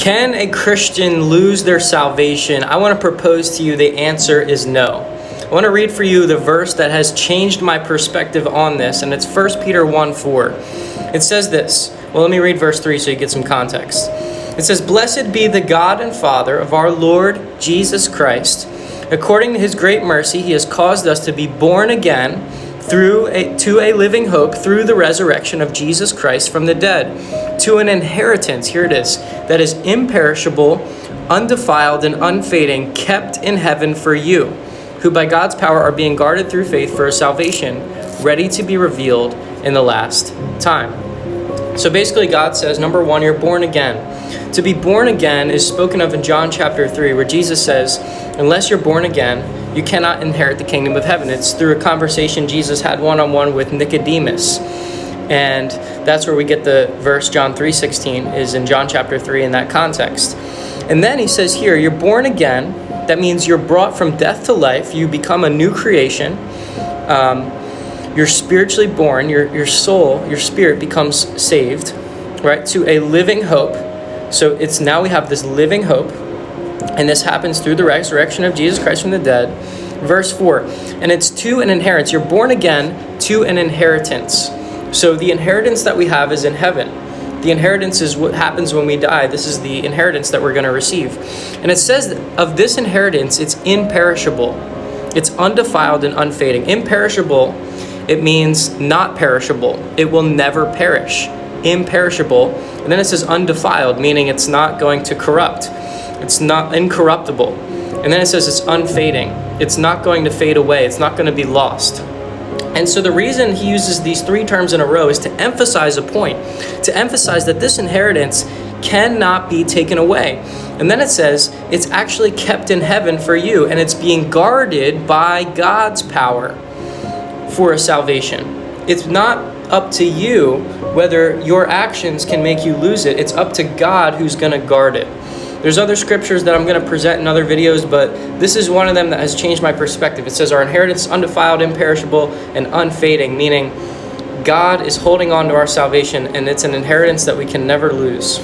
Can a Christian lose their salvation? I want to propose to you the answer is no. I want to read for you the verse that has changed my perspective on this, and it's 1 Peter 1:4. It says this. Well, let me read verse 3 so you get some context. It says, "Blessed be the God and Father of our Lord Jesus Christ. According to his great mercy, he has caused us to be born again to a living hope through the resurrection of Jesus Christ from the dead, to an inheritance," here it is, "that is imperishable, undefiled, and unfading, kept in heaven for you, who by God's power are being guarded through faith for a salvation ready to be revealed in the last time." So basically God says, number one, you're born again. To be born again is spoken of in John chapter 3, where Jesus says, unless you're born again, you cannot inherit the kingdom of heaven. It's through a conversation Jesus had one-on-one with Nicodemus. And that's where we get the verse John 3:16 is in John chapter 3 in that context. And then he says here, you're born again. That means you're brought from death to life. You become a new creation. You're spiritually born. Your soul, your spirit becomes saved, right, to a living hope. So it's now we have this living hope, and this happens through the resurrection of Jesus Christ from the dead. Verse 4, and it's to an inheritance. You're born again to an inheritance. So the inheritance that we have is in heaven. The inheritance is what happens when we die. This is the inheritance that we're going to receive. And it says of this inheritance, it's imperishable. It's undefiled and unfading. Imperishable, it means not perishable. It will never perish. Imperishable. And then it says undefiled, meaning it's not going to corrupt. It's not incorruptible. And then it says it's unfading. It's not going to fade away. It's not going to be lost. And so the reason he uses these three terms in a row is to emphasize a point, to emphasize that this inheritance cannot be taken away. And then it says it's actually kept in heaven for you, and it's being guarded by God's power for a salvation. It's not up to you whether your actions can make you lose it. It's up to God who's going to guard it. There's other scriptures that I'm going to present in other videos, but this is one of them that has changed my perspective. It says our inheritance is undefiled, imperishable, and unfading, meaning God is holding on to our salvation, and it's an inheritance that we can never lose.